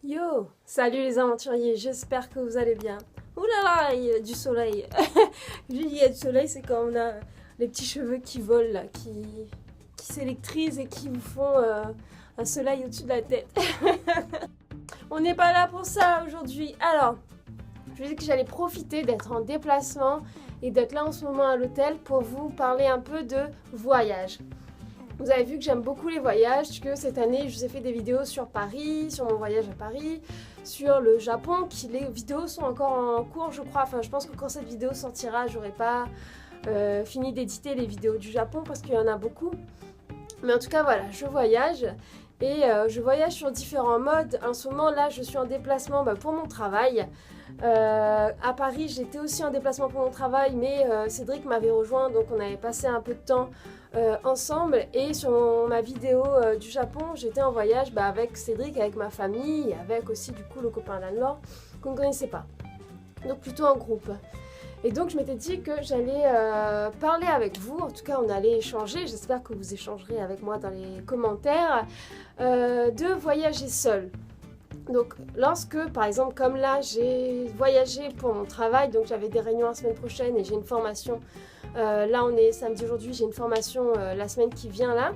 Yo, salut les aventuriers, j'espère que vous allez bien. Ouh là là, il y a du soleil. Je dis il y a du soleil, c'est quand on a les petits cheveux qui volent là, qui s'électrisent et qui vous font un soleil au-dessus de la tête. On n'est pas là pour ça aujourd'hui. Alors, je vous ai dit que j'allais profiter d'être en déplacement et d'être là en ce moment à l'hôtel pour vous parler un peu de voyage. Vous avez vu que j'aime beaucoup les voyages, que cette année je vous ai fait des vidéos sur Paris, sur mon voyage à Paris, sur le Japon, les vidéos sont encore en cours je crois, enfin je pense que quand cette vidéo sortira j'aurai pas fini d'éditer les vidéos du Japon parce qu'il y en a beaucoup. Mais en tout cas voilà, je voyage et je voyage sur différents modes. En ce moment là je suis en déplacement pour mon travail. À Paris j'étais aussi en déplacement pour mon travail mais Cédric m'avait rejoint donc on avait passé un peu de temps ensemble et sur ma vidéo du Japon j'étais en voyage avec Cédric, avec ma famille et avec aussi du coup le copain d'Anne-Laure qu'on ne connaissait pas, donc plutôt en groupe. Et donc je m'étais dit que j'allais parler avec vous, en tout cas on allait échanger, j'espère que vous échangerez avec moi dans les commentaires, de voyager seul. Donc lorsque par exemple comme là j'ai voyagé pour mon travail, donc j'avais des réunions la semaine prochaine et j'ai une formation, là on est samedi aujourd'hui, j'ai une formation la semaine qui vient là.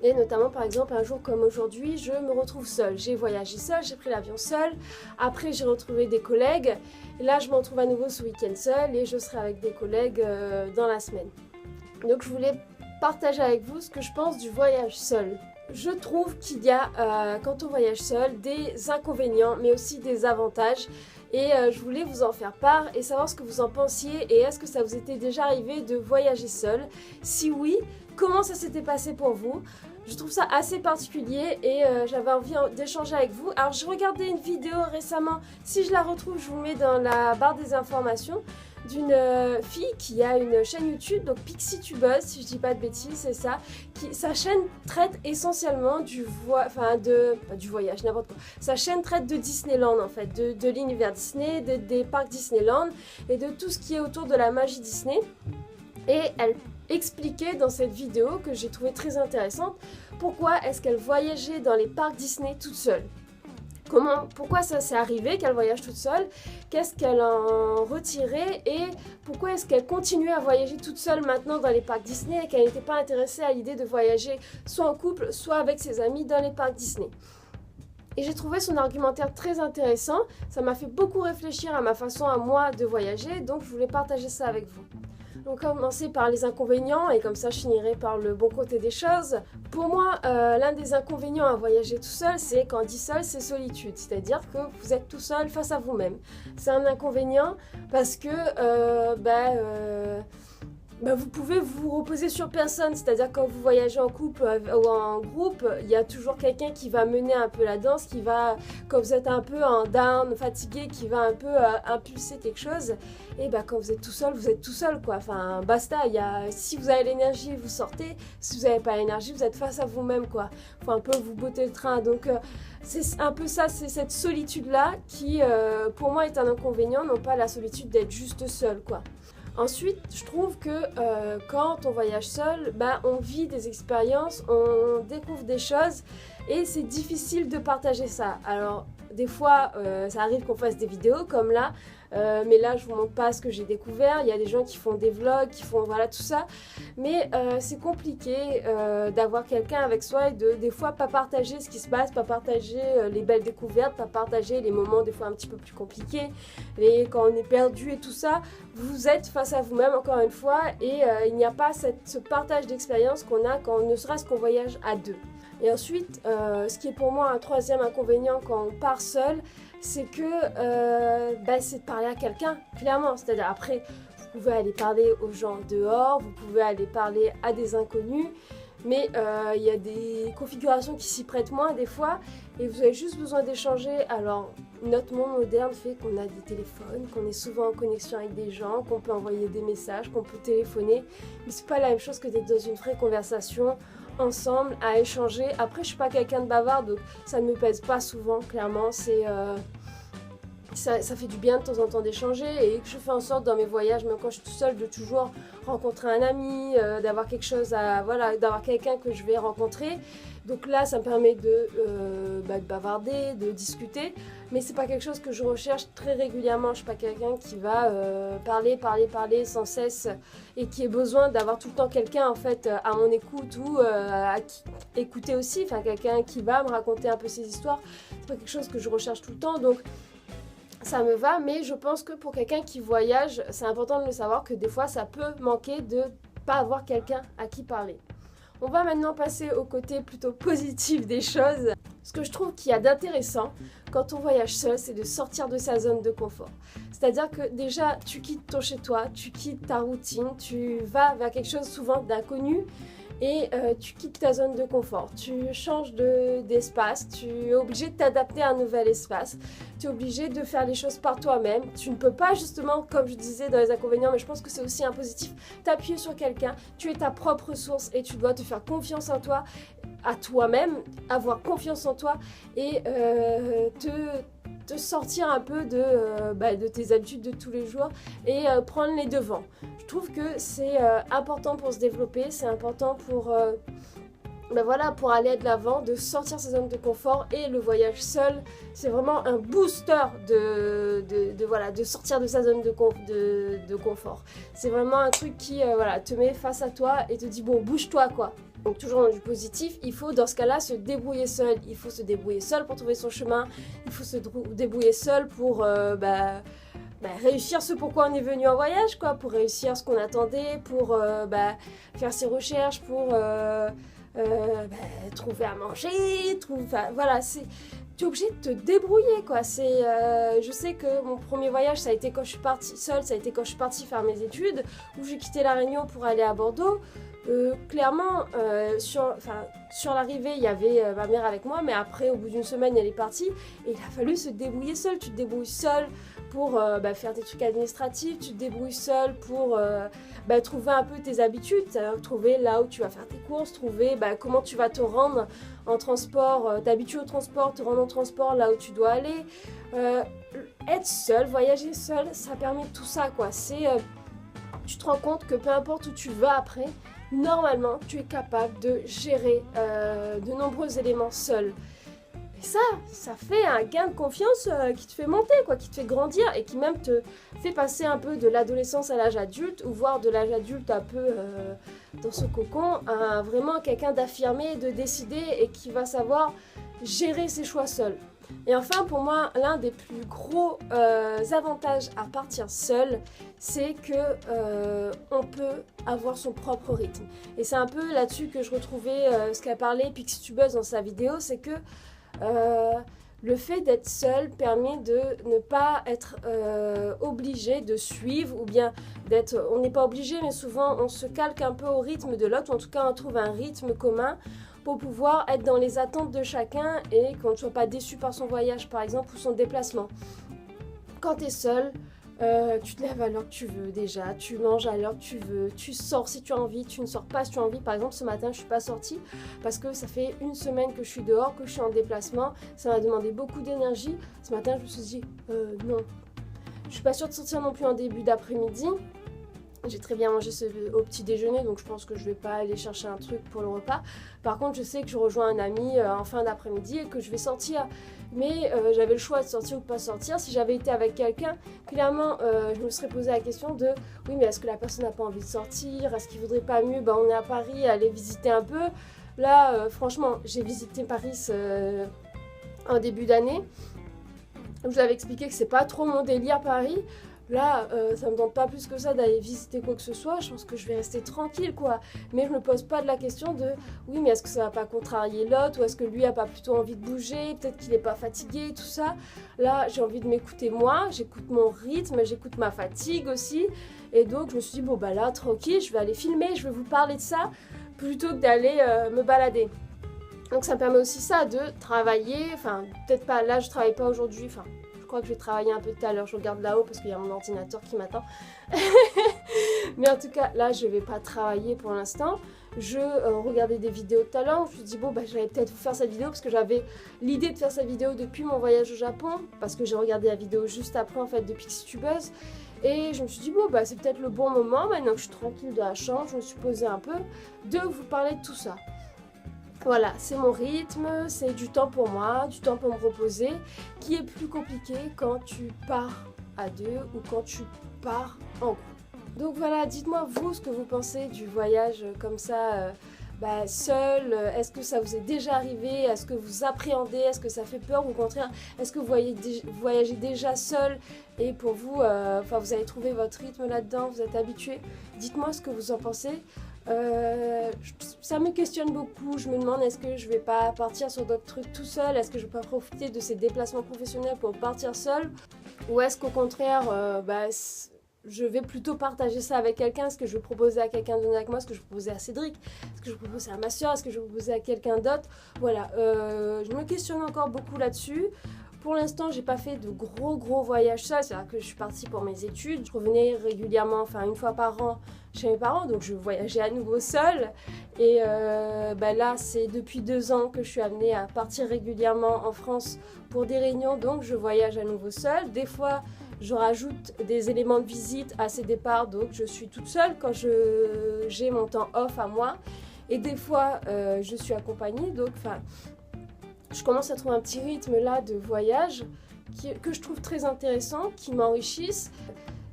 Et notamment par exemple un jour comme aujourd'hui je me retrouve seule, j'ai voyagé seule, j'ai pris l'avion seule, après j'ai retrouvé des collègues, et là je me retrouve à nouveau ce week-end seule et je serai avec des collègues dans la semaine. Donc je voulais partager avec vous ce que je pense du voyage seul. Je trouve qu'il y a, quand on voyage seul, des inconvénients, mais aussi des avantages. Et je voulais vous en faire part et savoir ce que vous en pensiez. Et est-ce que ça vous était déjà arrivé de voyager seul? Si oui, comment ça s'était passé pour vous? Je trouve ça assez particulier et j'avais envie d'échanger avec vous. Alors j'ai regardé une vidéo récemment, si je la retrouve, je vous mets dans la barre des informations, d'une fille qui a une chaîne YouTube, donc PixieTubeuse, si je dis pas de bêtises, c'est ça. Sa chaîne traite essentiellement du voyage, n'importe quoi. Sa chaîne traite de Disneyland en fait, de l'univers Disney, des parcs Disneyland et de tout ce qui est autour de la magie Disney. Et elle expliquait dans cette vidéo, que j'ai trouvé très intéressante, pourquoi est-ce qu'elle voyageait dans les parcs Disney toute seule. Pourquoi ça s'est arrivé qu'elle voyage toute seule, qu'est-ce qu'elle en retirait et pourquoi est-ce qu'elle continuait à voyager toute seule maintenant dans les parcs Disney et qu'elle n'était pas intéressée à l'idée de voyager soit en couple, soit avec ses amis dans les parcs Disney. Et j'ai trouvé son argumentaire très intéressant, ça m'a fait beaucoup réfléchir à ma façon à moi de voyager, donc je voulais partager ça avec vous. Donc commencer par les inconvénients et comme ça je finirai par le bon côté des choses. Pour moi, l'un des inconvénients à voyager tout seul, c'est quand on dit seul, c'est solitude. C'est-à-dire que vous êtes tout seul face à vous-même. C'est un inconvénient parce que vous pouvez vous reposer sur personne, c'est-à-dire quand vous voyagez en couple ou en groupe, il y a toujours quelqu'un qui va mener un peu la danse, qui va, quand vous êtes un peu en down, fatigué, qui va un peu impulser quelque chose. Et quand vous êtes tout seul quoi. Enfin basta, si vous avez l'énergie, vous sortez, si vous n'avez pas l'énergie, vous êtes face à vous-même quoi. Faut un peu vous botter le train. Donc c'est un peu ça, c'est cette solitude-là qui pour moi est un inconvénient, non pas la solitude d'être juste seul quoi. Ensuite, je trouve que quand on voyage seul, on vit des expériences, on découvre des choses et c'est difficile de partager ça. Alors, des fois, ça arrive qu'on fasse des vidéos comme là, mais là, je vous montre pas ce que j'ai découvert. Il y a des gens qui font des vlogs, qui font voilà tout ça, mais c'est compliqué d'avoir quelqu'un avec soi et de des fois pas partager ce qui se passe, pas partager les belles découvertes, pas partager les moments des fois un petit peu plus compliqués, et quand on est perdu et tout ça. Vous êtes face à vous-même encore une fois et il n'y a pas ce partage d'expérience qu'on a quand ne serait-ce qu'on voyage à deux. Et ensuite, ce qui est pour moi un troisième inconvénient quand on part seul, c'est que c'est de parler à quelqu'un, clairement. C'est-à-dire après, vous pouvez aller parler aux gens dehors, vous pouvez aller parler à des inconnus, mais il y a des configurations qui s'y prêtent moins des fois et vous avez juste besoin d'échanger. Alors notre monde moderne fait qu'on a des téléphones, qu'on est souvent en connexion avec des gens, qu'on peut envoyer des messages, qu'on peut téléphoner, mais c'est pas la même chose que d'être dans une vraie conversation ensemble à échanger. Après je suis pas quelqu'un de bavard donc ça ne me pèse pas souvent, clairement. ça fait du bien de temps en temps d'échanger et que je fais en sorte dans mes voyages, même quand je suis toute seule, de toujours rencontrer un ami, d'avoir quelque chose à, voilà, d'avoir quelqu'un que je vais rencontrer. Donc là, ça me permet de bavarder, de discuter, mais c'est pas quelque chose que je recherche très régulièrement. Je suis pas quelqu'un qui va parler sans cesse et qui ait besoin d'avoir tout le temps quelqu'un en fait à mon écoute ou à qui écouter aussi, enfin quelqu'un qui va me raconter un peu ses histoires. C'est pas quelque chose que je recherche tout le temps, donc ça me va, mais je pense que pour quelqu'un qui voyage, c'est important de le savoir que des fois ça peut manquer de pas avoir quelqu'un à qui parler. On va maintenant passer au côté plutôt positif des choses. Ce que je trouve qu'il y a d'intéressant quand on voyage seul, c'est de sortir de sa zone de confort. C'est-à-dire que déjà, tu quittes ton chez-toi, tu quittes ta routine, tu vas vers quelque chose souvent d'inconnu et tu quittes ta zone de confort. Tu changes d'espace, tu es obligé de t'adapter à un nouvel espace, tu es obligé de faire les choses par toi-même. Tu ne peux pas justement, comme je disais dans les inconvénients, mais je pense que c'est aussi un positif, t'appuyer sur quelqu'un. Tu es ta propre source et tu dois te faire confiance en toi, à toi-même, avoir confiance en toi et te sortir un peu de tes habitudes de tous les jours et prendre les devants. Je trouve que c'est important pour se développer, c'est important pour aller de l'avant, de sortir sa zone de confort, et le voyage seul, c'est vraiment un booster de sortir de sa zone de confort. C'est vraiment un truc qui te met face à toi et te dit bon, bouge-toi quoi. Donc toujours dans du positif, il faut dans ce cas-là se débrouiller seul. Il faut se débrouiller seul pour trouver son chemin, il faut se débrouiller seul pour réussir ce pourquoi on est venu en voyage, quoi, pour réussir ce qu'on attendait, pour faire ses recherches, pour trouver à manger, tu es obligé de te débrouiller, quoi. Je sais que mon premier voyage, ça a été quand je suis partie seule, ça a été quand je suis partie faire mes études, où j'ai quitté La Réunion pour aller à Bordeaux. Clairement, sur l'arrivée, il y avait ma mère avec moi, mais après, au bout d'une semaine, elle est partie, et il a fallu se débrouiller seul. Tu te débrouilles seul pour faire des trucs administratifs, tu te débrouilles seul pour trouver un peu tes habitudes, trouver là où tu vas faire tes courses, trouver comment tu vas te rendre en transport, t'habituer au transport, te rendre en transport là où tu dois aller. Être seul, voyager seul, ça permet tout ça, quoi. Tu te rends compte que peu importe où tu vas après, normalement, tu es capable de gérer de nombreux éléments seul. Et ça fait un gain de confiance qui te fait monter, quoi, qui te fait grandir et qui même te fait passer un peu de l'adolescence à l'âge adulte, ou voire de l'âge adulte un peu dans ce cocon, à vraiment quelqu'un d'affirmé, de décidé et qui va savoir gérer ses choix seul. Et enfin, pour moi, l'un des plus gros avantages à partir seul, c'est que on peut avoir son propre rythme. Et c'est un peu là-dessus que je retrouvais ce qu'a parlé Pixie Buzz dans sa vidéo, c'est que le fait d'être seul permet de ne pas être obligé de suivre, ou bien on n'est pas obligé, mais souvent on se calque un peu au rythme de l'autre, ou en tout cas on trouve un rythme commun pour pouvoir être dans les attentes de chacun et qu'on ne soit pas déçu par son voyage par exemple ou son déplacement. Quand tu es seul, tu te lèves à l'heure que tu veux déjà, tu manges à l'heure que tu veux, tu sors si tu as envie, tu ne sors pas si tu as envie. Par exemple, ce matin, je ne suis pas sortie parce que ça fait une semaine que je suis dehors, que je suis en déplacement. Ça m'a demandé beaucoup d'énergie. Ce matin, je me suis dit, non. Je ne suis pas sûre de sortir non plus en début d'après-midi. J'ai très bien mangé au petit déjeuner, donc je pense que je vais pas aller chercher un truc pour le repas. Par contre, je sais que je rejoins un ami en fin d'après-midi et que je vais sortir. Mais j'avais le choix de sortir ou de pas sortir. Si j'avais été avec quelqu'un, clairement, je me serais posé la question de oui, mais est-ce que la personne n'a pas envie de sortir? Est-ce qu'il vaudrait pas mieux, on est à Paris, aller visiter un peu? Là, franchement, j'ai visité Paris en début d'année. Je vous avais expliqué que c'est pas trop mon délire Paris. Là, ça me tente pas plus que ça d'aller visiter quoi que ce soit. Je pense que je vais rester tranquille, quoi. Mais je me pose pas de la question de oui, mais est-ce que ça va pas contrarier l'autre, ou est-ce que lui a pas plutôt envie de bouger, peut-être qu'il est pas fatigué, tout ça. Là, j'ai envie de m'écouter moi, j'écoute mon rythme, j'écoute ma fatigue aussi. Et donc, je me suis dit là, tranquille, je vais aller filmer, je vais vous parler de ça plutôt que d'aller me balader. Donc, ça me permet aussi ça de travailler. Enfin, peut-être pas là, je travaille pas aujourd'hui. Enfin, je crois que je vais travailler un peu tout à l'heure, je regarde là-haut parce qu'il y a mon ordinateur qui m'attend. Mais en tout cas, là, je ne vais pas travailler pour l'instant. je regardais des vidéos tout à l'heure. Je me suis dit, bon, bah, j'allais peut-être vous faire cette vidéo parce que j'avais l'idée de faire cette vidéo depuis mon voyage au Japon. Parce que j'ai regardé la vidéo juste après, en fait, de Pixitubeuse. Et je me suis dit, bon, bah, c'est peut-être le bon moment, maintenant que je suis tranquille de la chambre, je me suis posée un peu, de vous parler de tout ça. Voilà, c'est mon rythme, c'est du temps pour moi, du temps pour me reposer, qui est plus compliqué quand tu pars à deux ou quand tu pars en groupe. Donc voilà, dites-moi vous ce que vous pensez du voyage comme ça, seul. Est-ce que ça vous est déjà arrivé? Est-ce que vous appréhendez? Est-ce que ça fait peur? Ou au contraire, est-ce que vous voyagez déjà seul et pour vous, vous avez trouvé votre rythme là-dedans, vous êtes habitué? Dites-moi ce que vous en pensez. Ça me questionne beaucoup, je me demande est-ce que je vais pas partir sur d'autres trucs tout seul, est-ce que je vais pas profiter de ces déplacements professionnels pour partir seul, ou est-ce qu'au contraire je vais plutôt partager ça avec quelqu'un, est-ce que je vais proposer à quelqu'un de venir avec moi, est-ce que je vais proposer à Cédric, est-ce que je vais proposer à ma soeur, est-ce que je vais proposer à quelqu'un d'autre, voilà, je me questionne encore beaucoup là-dessus. Pour l'instant, j'ai pas fait de gros voyages seul, c'est-à-dire que je suis partie pour mes études, je revenais régulièrement, une fois par an chez mes parents, donc je voyageais à nouveau seule. Et là, c'est depuis 2 ans que je suis amenée à partir régulièrement en France pour des réunions, donc je voyage à nouveau seule. Des fois, je rajoute des éléments de visite à ces départs, donc je suis toute seule quand j'ai mon temps off à moi. Et des fois, je suis accompagnée, donc je commence à trouver un petit rythme là de voyage que je trouve très intéressant, qui m'enrichissent.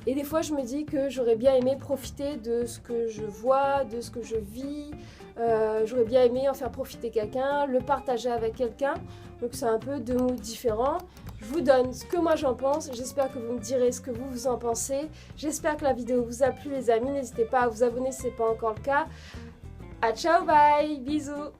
Et des fois, je me dis que j'aurais bien aimé profiter de ce que je vois, de ce que je vis. J'aurais bien aimé en faire profiter quelqu'un, le partager avec quelqu'un. Donc c'est un peu 2 moods différents. Je vous donne ce que moi j'en pense. J'espère que vous me direz ce que vous en pensez. J'espère que la vidéo vous a plu, les amis. N'hésitez pas à vous abonner si ce n'est pas encore le cas. À ciao, bye, bisous.